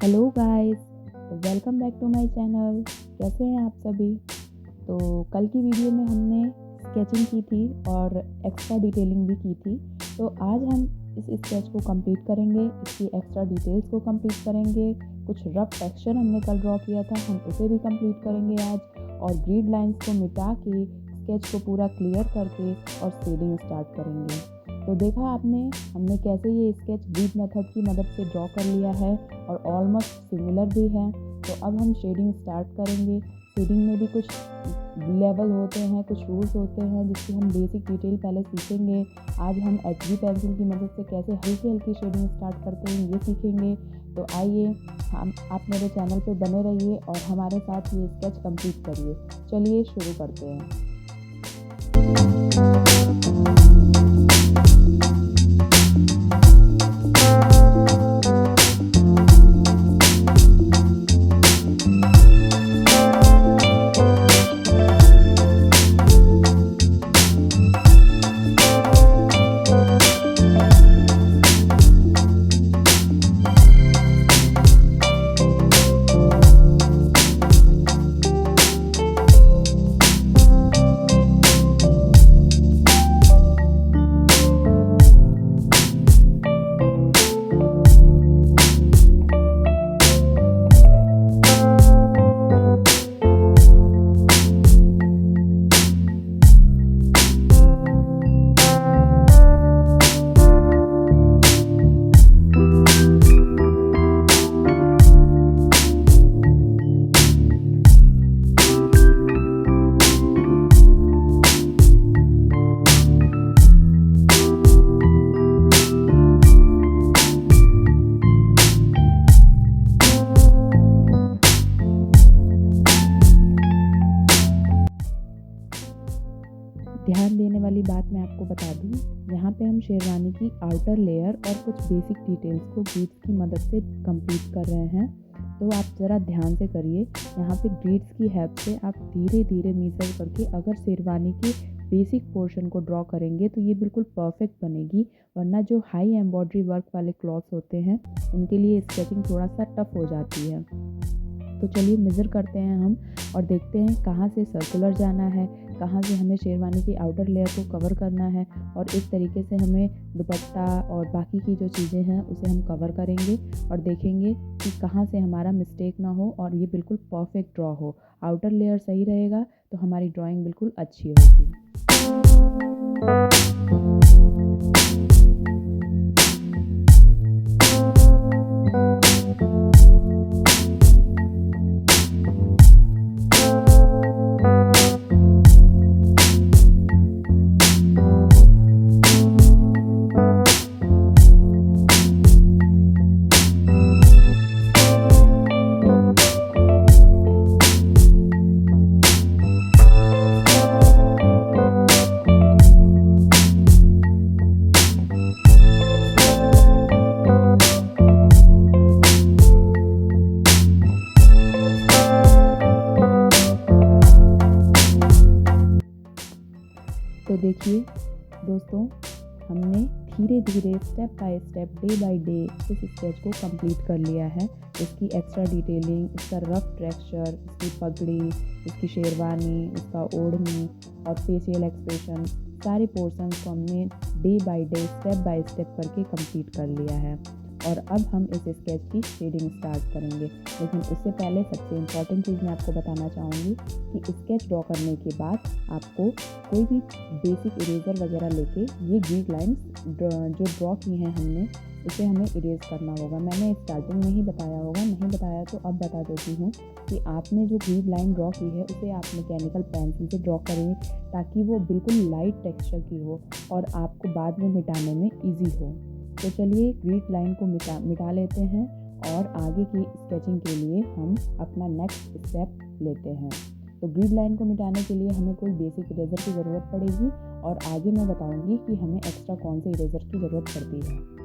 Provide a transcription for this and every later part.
Hello guys, तो welcome back to my channel. कैसे हैं आप सभी। तो कल की वीडियो में हमने स्केचिंग की थी और एक्स्ट्रा डिटेलिंग भी की थी। तो आज हम इस स्केच को कंप्लीट करेंगे, इसकी एक्स्ट्रा डिटेल्स को कंप्लीट करेंगे। कुछ रफ टेक्सचर हमने कल ड्रॉ किया था, हम उसे भी कंप्लीट करेंगे आज। और ग्रिड लाइंस को मिटा के स्केच को पूरा क्लियर करके और शेडिंग स्टार्ट करेंगे। तो देखा आपने हमने कैसे ये स्केच ग्रिड मेथड की मदद से ड्रॉ कर लिया है और ऑलमोस्ट सिमिलर भी है। तो अब हम शेडिंग स्टार्ट करेंगे। शेडिंग में भी कुछ लेवल होते हैं, कुछ रूल्स होते हैं जिसकी हम बेसिक डिटेल पहले सीखेंगे। आज हम HB पेंसिल की मदद से कैसे हल्की हल्की शेडिंग स्टार्ट करते हैं ये सीखेंगे। तो आइए आप मेरे चैनल पे बने रहिए और हमारे साथ ये स्केच कंप्लीट करिए। चलिए शुरू करते हैं। ध्यान देने वाली बात मैं आपको बता दूं, यहाँ पे हम शेरवानी की आउटर लेयर और कुछ बेसिक डिटेल्स को ग्रिड्स की मदद से कंप्लीट कर रहे हैं। तो आप ज़रा ध्यान से करिए। यहाँ पे ग्रिड्स की हेल्प से आप धीरे धीरे मेजर करके अगर शेरवानी के बेसिक पोर्शन को ड्रॉ करेंगे तो ये बिल्कुल परफेक्ट बनेगी। वरना जो हाई एम्ब्रॉयडरी वर्क वाले क्लॉथ्स होते हैं उनके लिए स्केचिंग थोड़ा सा टफ हो जाती है। तो चलिए मेज़र करते हैं हम और देखते हैं कहाँ से सर्कुलर जाना है, कहाँ से हमें शेरवानी की आउटर लेयर को कवर करना है और इस तरीके से हमें दुपट्टा और बाकी की जो चीज़ें हैं उसे हम कवर करेंगे और देखेंगे कि कहाँ से हमारा मिस्टेक ना हो और ये बिल्कुल परफेक्ट ड्रॉ हो। आउटर लेयर सही रहेगा तो हमारी ड्राइंग बिल्कुल अच्छी होगी। तो देखिए दोस्तों, हमने धीरे धीरे step by step day by day इस स्केच को कंप्लीट कर लिया है। इसकी एक्स्ट्रा डिटेलिंग, इसका रफ टेक्सचर, इसकी पगड़ी, इसकी शेरवानी, इसका ओढ़नी और फेशियल एक्सप्रेशन, सारे पोर्शंस को हमने day by day step by step करके कंप्लीट कर लिया है। और अब हम इस स्केच की शेडिंग स्टार्ट करेंगे। लेकिन उससे पहले सबसे इम्पॉर्टेंट चीज़ मैं आपको बताना चाहूँगी कि स्केच ड्रॉ करने के बाद आपको कोई भी बेसिक इरेजर वगैरह लेके ये ग्रिड लाइंस जो ड्रॉ की हैं हमने उसे हमें इरेज करना होगा। मैंने स्टार्टिंग में ही बताया होगा, नहीं बताया तो अब बता देती हूँ कि आपने जो ग्रिड लाइन ड्रॉ की है उसे आप मैकेनिकल पेंसिल से ड्रॉ करें ताकि वो बिल्कुल लाइट टेक्सचर की हो और आपको बाद में मिटाने में ईजी हो। तो चलिए ग्रिड लाइन को मिटा लेते हैं और आगे की स्केचिंग के लिए हम अपना नेक्स्ट स्टेप लेते हैं। तो ग्रिड लाइन को मिटाने के लिए हमें कोई बेसिक इरेजर की ज़रूरत पड़ेगी और आगे मैं बताऊंगी कि हमें एक्स्ट्रा कौन से इरेजर की ज़रूरत पड़ती है।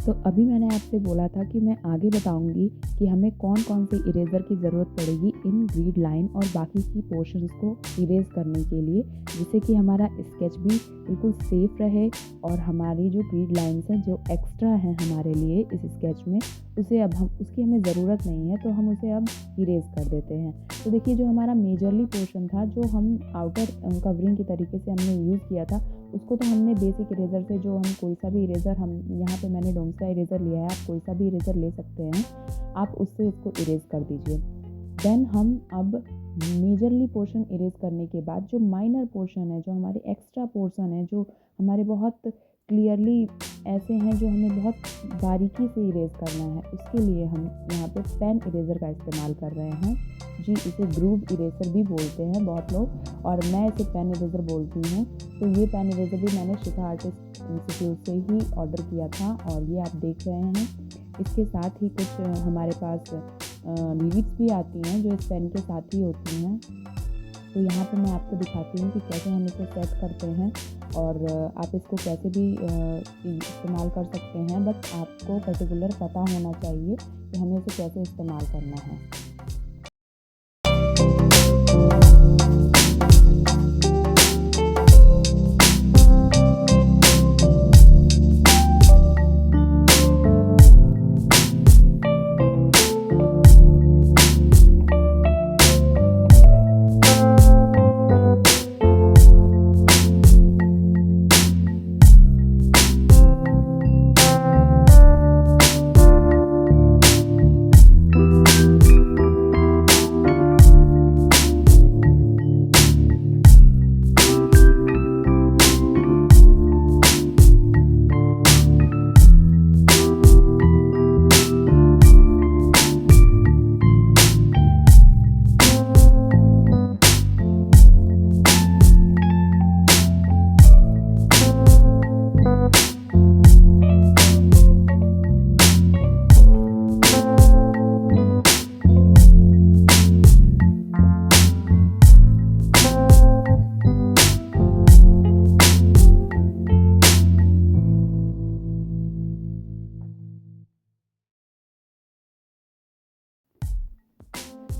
तो अभी मैंने आपसे बोला था कि मैं आगे बताऊंगी कि हमें कौन कौन से इरेज़र की ज़रूरत पड़ेगी इन ग्रिड लाइन और बाकी की पोर्शंस को इरेज़ करने के लिए, जिससे कि हमारा स्केच भी बिल्कुल सेफ रहे और हमारी जो ग्रिड लाइन्स हैं जो एक्स्ट्रा हैं हमारे लिए इस स्केच में उसे अब हम उसकी हमें ज़रूरत नहीं है, तो हम उसे अब इरेज़ कर देते हैं। तो देखिए जो हमारा मेजरली पोर्शन था, जो हम आउटर कवरिंग के तरीके से हमने यूज़ किया था, उसको तो हमने बेसिक इरेज़र से, जो हम कोई सा भी इरेज़र, हम यहाँ पे मैंने डोम्स का इरेज़र लिया है, आप कोई सा भी इरेज़र ले सकते हैं, आप उससे इसको इरेज़ कर दीजिए। देन हम अब मेजरली पोर्शन इरेज़ करने के बाद जो माइनर पोर्शन है, जो हमारे एक्स्ट्रा पोर्शन है, जो हमारे बहुत क्लियरली ऐसे हैं, जो हमें बहुत बारीकी से इरेज़ करना है, उसके लिए हम यहाँ पे पेन इरेज़र का इस्तेमाल कर रहे हैं। जी, इसे ग्रूव इरेज़र भी बोलते हैं बहुत लोग, और मैं इसे पेन इरेज़र बोलती हूँ। तो ये पेन इरेज़र भी मैंने शिखा आर्टिस्ट इंस्टीट्यूट से ही ऑर्डर किया था, और ये आप देख रहे हैं। इसके साथ ही कुछ हमारे पास लीड्स भी आती हैं, जो इस पेन के साथ ही होती हैं। तो यहाँ पे मैं आपको दिखाती हूँ कि कैसे हम इसे सेट करते हैं, और आप इसको कैसे भी इस्तेमाल कर सकते हैं, बट आपको पर्टिकुलर पता होना चाहिए कि हमें इसे कैसे इस्तेमाल करना है।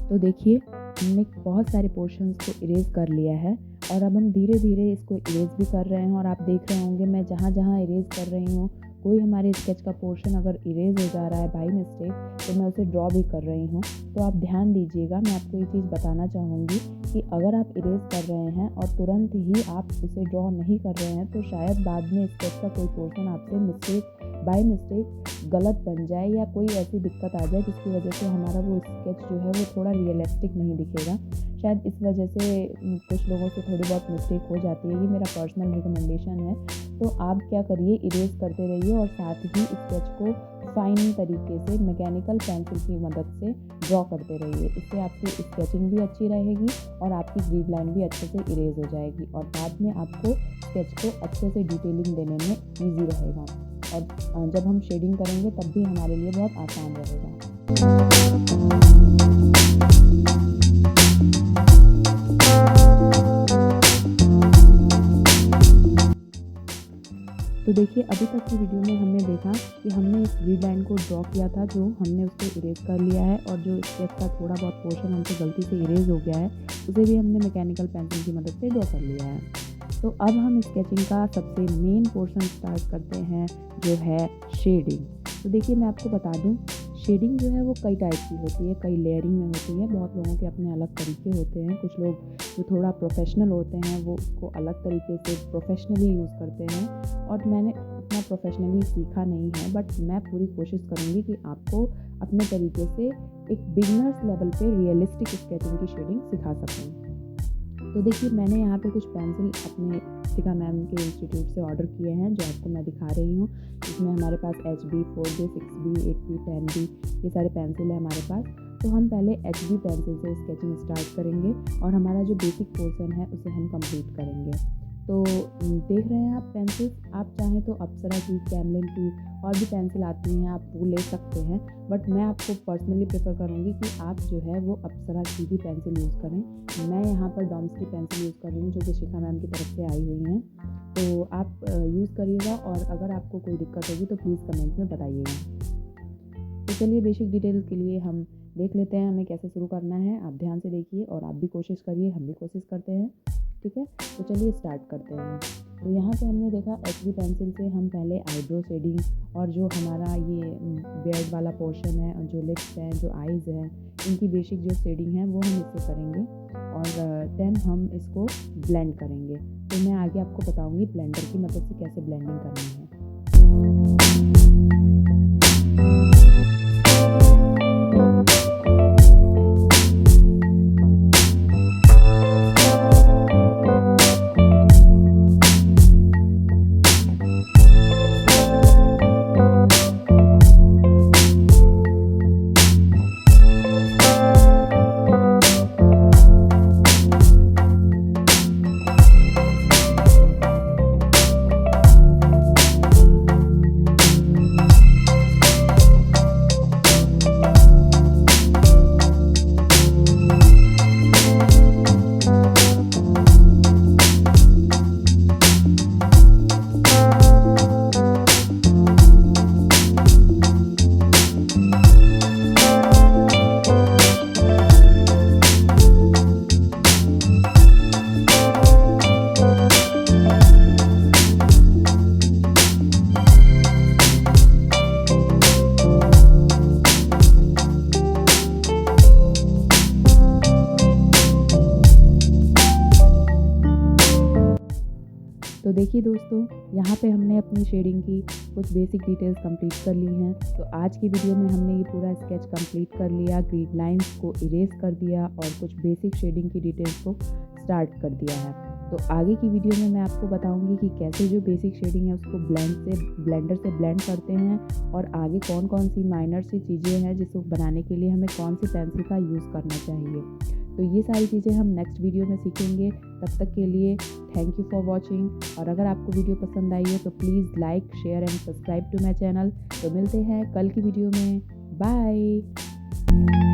तो देखिए हमने बहुत सारे पोर्शंस को इरेज़ कर लिया है, और अब हम धीरे धीरे इसको इरेज़ भी कर रहे हैं। और आप देख रहे होंगे मैं जहाँ जहाँ इरेज़ कर रही हूँ, कोई हमारे स्केच का पोर्शन अगर इरेज़ हो जा रहा है बाय मिस्टेक, तो मैं उसे ड्रॉ भी कर रही हूँ। तो आप ध्यान दीजिएगा, मैं आपको ये चीज़ बताना चाहूँगी कि अगर आप इरेज़ कर रहे हैं और तुरंत ही आप उसे ड्रॉ नहीं कर रहे हैं, तो शायद बाद में स्केच का कोई पोर्शन आपसे बाय मिस्टेक गलत बन जाए, या कोई ऐसी दिक्कत आ जाए जिसकी वजह से हमारा वो स्केच जो है वो थोड़ा रियलिस्टिक नहीं दिखेगा। शायद इस वजह से कुछ लोगों से थोड़ी बहुत मिस्टेक हो जाती है, ये मेरा पर्सनल रिकमेंडेशन है। तो आप क्या करिए, इरेज़ करते रहिए, और साथ ही स्केच को फाइन तरीके से मैकेनिकल पेंसिल की मदद से ड्रॉ करते रहिए। इससे आपकी स्केचिंग भी अच्छी रहेगी, और आपकी ग्रिड लाइन भी अच्छे से इरेज़ हो जाएगी, और बाद में आपको स्केच को अच्छे से डिटेलिंग देने में ईज़ी रहेगा। और जब हम शेडिंग करेंगे तब भी हमारे लिए बहुत आसान रहेगा। तो देखिए अभी तक की वीडियो में हमने देखा कि हमने इस ग्रिड लाइन को ड्रॉ किया था, जो हमने उसको इरेज़ कर लिया है, और जो स्केच का थोड़ा बहुत पोर्शन हमसे गलती से इरेज़ हो गया है, उसे भी हमने मैकेनिकल पेंसिल की मदद से ड्रॉ कर लिया है। तो अब हम स्केचिंग का सबसे मेन पोर्शन स्टार्ट करते हैं, जो है शेडिंग। तो देखिए मैं आपको बता दूं, शेडिंग जो है वो कई टाइप की होती है, कई लेयरिंग में होती है। बहुत लोगों के अपने अलग तरीके होते हैं। कुछ लोग जो थोड़ा प्रोफेशनल होते हैं वो उसको अलग तरीके से प्रोफेशनली यूज़ करते हैं, और मैंने उतना प्रोफेशनली सीखा नहीं है, बट मैं पूरी कोशिश करूँगी कि आपको अपने तरीके से एक बिगनर्स लेवल पे रियलिस्टिक स्केचिंग की शेडिंग सिखा सकूँ। तो देखिए मैंने यहाँ पे कुछ पेंसिल अपने शिखा मैम के इंस्टीट्यूट से ऑर्डर किए हैं, जो आपको मैं दिखा रही हूँ। इसमें हमारे पास HB, 4B, 6B, 8B, 10B ये सारे पेंसिल है हमारे पास। तो हम पहले HB पेंसिल से स्केचिंग स्टार्ट करेंगे, और हमारा जो बेसिक पोर्शन है उसे हम कंप्लीट करेंगे। तो देख रहे हैं आप पेंसिल्स, आप चाहें तो अप्सरा की, कैमलिन की और भी पेंसिल आती हैं, आप वो ले सकते हैं, बट मैं आपको पर्सनली प्रेफर करूँगी कि आप जो है वो अप्सरा की भी पेंसिल यूज़ करें। मैं यहाँ पर डॉम्स की पेंसिल यूज़ कर रही हूँ, जो कि शिखा मैम की तरफ से आई हुई हैं। तो आप यूज़ करिएगा, और अगर आपको कोई दिक्कत होगी तो प्लीज़ कमेंट में बताइएगा। तो चलिए बेसिक डिटेल्स के लिए हम देख लेते हैं हमें कैसे शुरू करना है। आप ध्यान से देखिए, और आप भी कोशिश करिए, हम भी कोशिश करते हैं। ठीक है, तो चलिए स्टार्ट करते हैं। तो यहाँ पे हमने देखा HB पेंसिल से हम पहले आईब्रो शेडिंग और जो हमारा ये बियर्ड वाला पोर्शन है और जो लिप्स हैं, जो आईज़ हैं, इनकी बेसिक जो शेडिंग है वो हम इससे करेंगे और देन हम इसको ब्लेंड करेंगे। तो मैं आगे आपको बताऊँगी ब्लेंडर की मदद से कैसे ब्लेंडिंग करनी है। तो देखिए दोस्तों, यहाँ पे हमने अपनी शेडिंग की कुछ बेसिक डिटेल्स कंप्लीट कर ली हैं। तो आज की वीडियो में हमने ये पूरा स्केच कंप्लीट कर लिया, ग्रिड लाइंस को इरेज कर दिया और कुछ बेसिक शेडिंग की डिटेल्स को स्टार्ट कर दिया है। तो आगे की वीडियो में मैं आपको बताऊंगी कि कैसे जो बेसिक शेडिंग है उसको ब्लेंडर से ब्लेंड करते हैं और आगे कौन कौन सी माइनर सी चीज़ें हैं जिसको बनाने के लिए हमें कौन सी पेंसिल का यूज़ करना चाहिए। तो ये सारी चीज़ें हम नेक्स्ट वीडियो में सीखेंगे। तब तक के लिए थैंक यू फॉर वॉचिंग। और अगर आपको वीडियो पसंद आई हो तो please like, share and subscribe to my channel. तो मिलते हैं कल की वीडियो में। बाय।